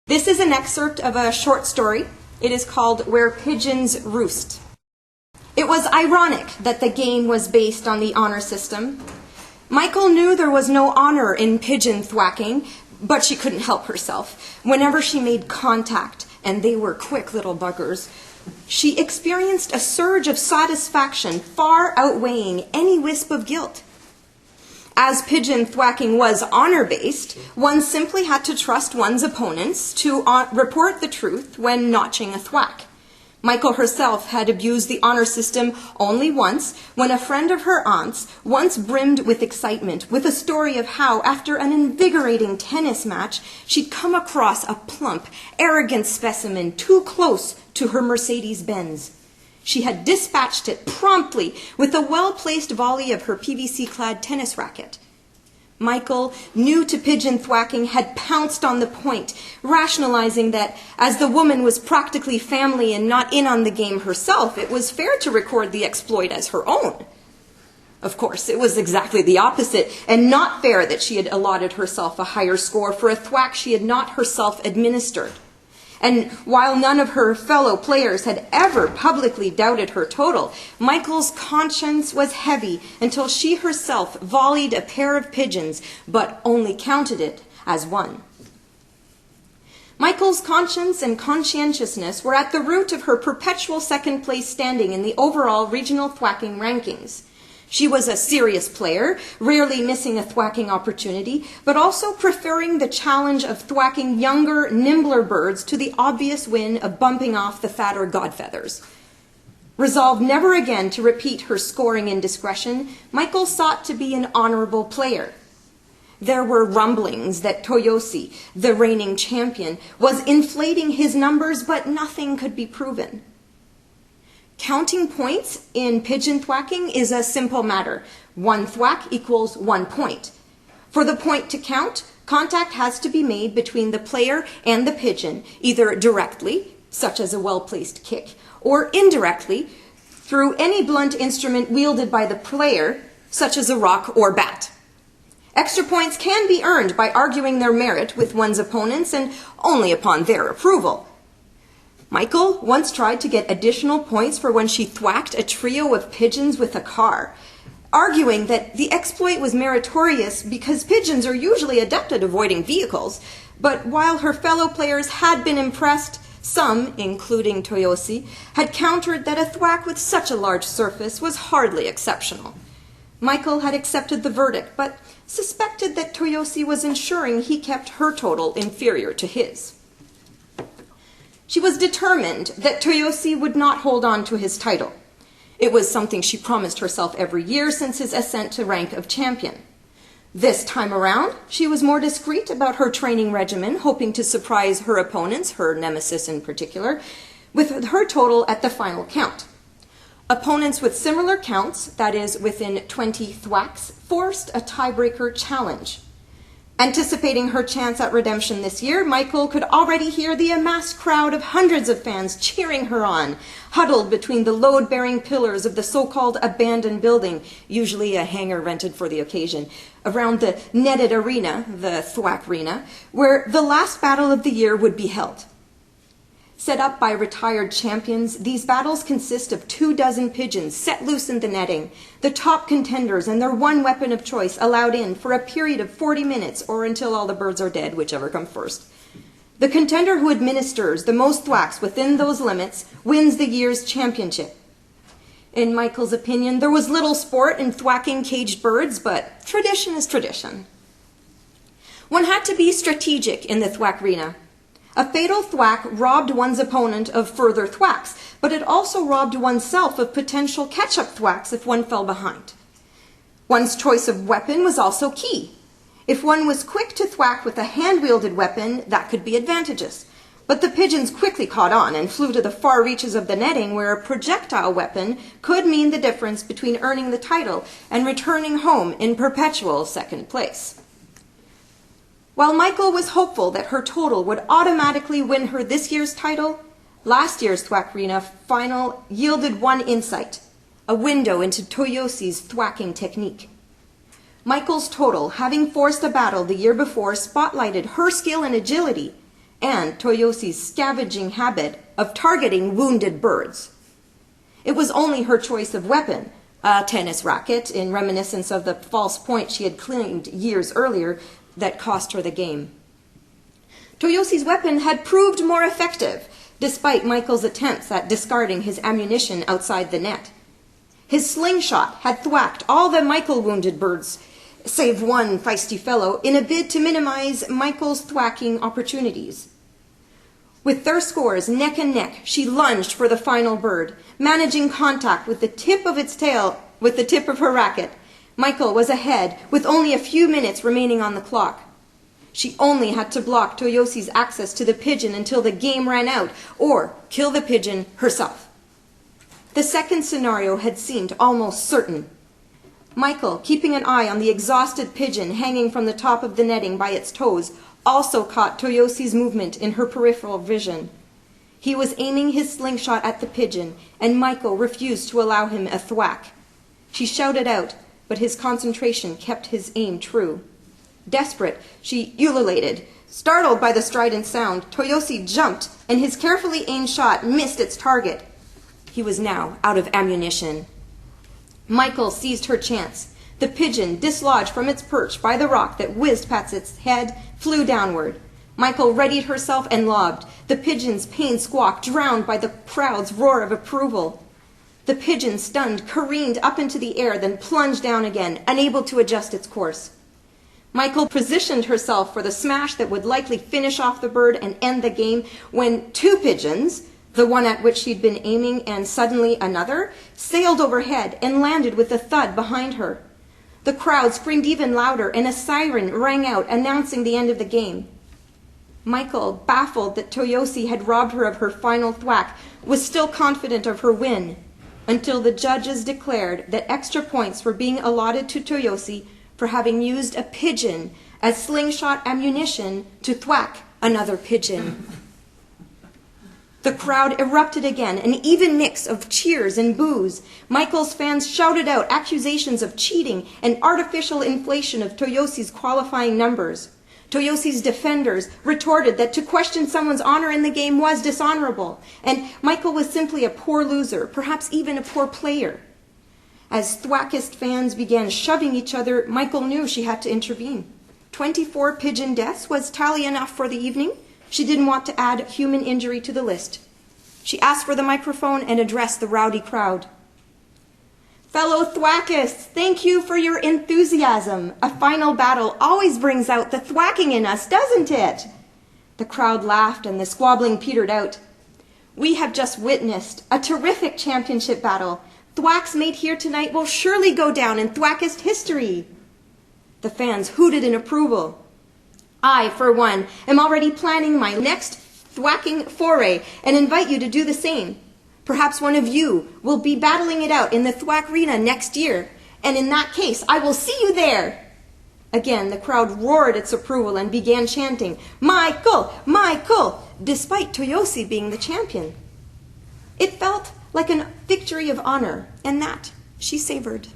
This is an excerpt of a short story. It is called Where Pigeons Roost. It was ironic that the game was based on the honor system. Michael knew there was no honor in pigeon thwacking, but she couldn't help herself. Whenever she made contact, and they were quick little buggers, she experienced a surge of satisfaction far outweighing any wisp of guilt. As pigeon thwacking was honor-based, one simply had to trust one's opponents to report the truth when notching a thwack. Michael herself had abused the honor system only once, when a friend of her aunt's once brimmed with excitement with a story of how, after an invigorating tennis match, she'd come across a plump, arrogant specimen too close to her Mercedes-Benz. She had dispatched it promptly with a well-placed volley of her PVC-clad tennis racket. Michael, new to pigeon thwacking, had pounced on the point, rationalizing that as the woman was practically family and not in on the game herself, it was fair to record the exploit as her own. Of course, it was exactly the opposite, and not fair that she had allotted herself a higher score for a thwack she had not herself administered. And while none of her fellow players had ever publicly doubted her total, Michael's conscience was heavy until she herself volleyed a pair of pigeons, but only counted it as one. Michael's conscience and conscientiousness were at the root of her perpetual second-place standing in the overall regional thwacking rankings. She was a serious player, rarely missing a thwacking opportunity, but also preferring the challenge of thwacking younger, nimbler birds to the obvious win of bumping off the fatter godfeathers. Resolved never again to repeat her scoring indiscretion, Michael sought to be an honorable player. There were rumblings that Toyosi, the reigning champion, was inflating his numbers, but nothing could be proven. Counting points in pigeon thwacking is a simple matter. One thwack equals 1 point. For the point to count, contact has to be made between the player and the pigeon, either directly, such as a well-placed kick, or indirectly, through any blunt instrument wielded by the player, such as a rock or bat. Extra points can be earned by arguing their merit with one's opponents and only upon their approval. Michael once tried to get additional points for when she thwacked a trio of pigeons with a car, arguing that the exploit was meritorious because pigeons are usually adept at avoiding vehicles. But while her fellow players had been impressed, some, including Toyosi, had countered that a thwack with such a large surface was hardly exceptional. Michael had accepted the verdict, but suspected that Toyosi was ensuring he kept her total inferior to his. She was determined that Toyosi would not hold on to his title. It was something she promised herself every year since his ascent to rank of champion. This time around, she was more discreet about her training regimen, hoping to surprise her opponents, her nemesis in particular, with her total at the final count. Opponents with similar counts, that is, within 20 thwacks, forced a tiebreaker challenge. Anticipating her chance at redemption this year, Michael could already hear the amassed crowd of hundreds of fans cheering her on, huddled between the load-bearing pillars of the so-called abandoned building, usually a hangar rented for the occasion, around the netted arena, the thwack arena, where the last battle of the year would be held. Set up by retired champions, these battles consist of 24 pigeons set loose in the netting, the top contenders and their one weapon of choice allowed in for a period of 40 minutes or until all the birds are dead, whichever comes first. The contender who administers the most thwacks within those limits wins the year's championship. In Michael's opinion, there was little sport in thwacking caged birds, but tradition is tradition. One had to be strategic in the thwack arena. A fatal thwack robbed one's opponent of further thwacks, but it also robbed oneself of potential catch-up thwacks if one fell behind. One's choice of weapon was also key. If one was quick to thwack with a hand-wielded weapon, that could be advantageous. But the pigeons quickly caught on and flew to the far reaches of the netting, where a projectile weapon could mean the difference between earning the title and returning home in perpetual second place. While Michael was hopeful that her total would automatically win her this year's title, last year's thwack arena final yielded one insight, a window into Toyosi's thwacking technique. Michael's total, having forced a battle the year before, spotlighted her skill and agility and Toyosi's scavenging habit of targeting wounded birds. It was only her choice of weapon, a tennis racket, in reminiscence of the false point she had claimed years earlier, that cost her the game. Toyosi's weapon had proved more effective, despite Michael's attempts at discarding his ammunition outside the net. His slingshot had thwacked all the Michael-wounded birds, save one feisty fellow, in a bid to minimize Michael's thwacking opportunities. With their scores neck and neck, she lunged for the final bird, managing contact with the tip of its tail with the tip of her racket. Michael was ahead, with only a few minutes remaining on the clock. She only had to block Toyosi's access to the pigeon until the game ran out, or kill the pigeon herself. The second scenario had seemed almost certain. Michael, keeping an eye on the exhausted pigeon hanging from the top of the netting by its toes, also caught Toyosi's movement in her peripheral vision. He was aiming his slingshot at the pigeon, and Michael refused to allow him a thwack. She shouted out, but his concentration kept his aim true. Desperate, she ululated. Startled by the strident sound, Toyosi jumped, and his carefully aimed shot missed its target. He was now out of ammunition. Michael seized her chance. The pigeon, dislodged from its perch by the rock that whizzed past its head, flew downward. Michael readied herself and lobbed. The pigeon's pained squawk drowned by the crowd's roar of approval. The pigeon, stunned, careened up into the air, then plunged down again, unable to adjust its course. Michael positioned herself for the smash that would likely finish off the bird and end the game when two pigeons, the one at which she'd been aiming and suddenly another, sailed overhead and landed with a thud behind her. The crowd screamed even louder, and a siren rang out, announcing the end of the game. Michael, baffled that Toyosi had robbed her of her final thwack, was still confident of her win, until the judges declared that extra points were being allotted to Toyosi for having used a pigeon as slingshot ammunition to thwack another pigeon. The crowd erupted again, an even mix of cheers and boos. Michael's fans shouted out accusations of cheating and artificial inflation of Toyosi's qualifying numbers. Toyosi's defenders retorted that to question someone's honor in the game was dishonorable, and Michael was simply a poor loser, perhaps even a poor player. As thwackist fans began shoving each other, Michael knew she had to intervene. 24 pigeon deaths was tally enough for the evening. She didn't want to add human injury to the list. She asked for the microphone and addressed the rowdy crowd. Fellow thwackists, thank you for your enthusiasm. A final battle always brings out the thwacking in us, doesn't it? The crowd laughed and the squabbling petered out. We have just witnessed a terrific championship battle. Thwacks made here tonight will surely go down in thwackist history. The fans hooted in approval. I, for one, am already planning my next thwacking foray and invite you to do the same. Perhaps one of you will be battling it out in the thwack arena next year, and in that case, I will see you there. Again, the crowd roared its approval and began chanting, Michael, Michael, despite Toyosi being the champion. It felt like a victory of honor, and that she savored.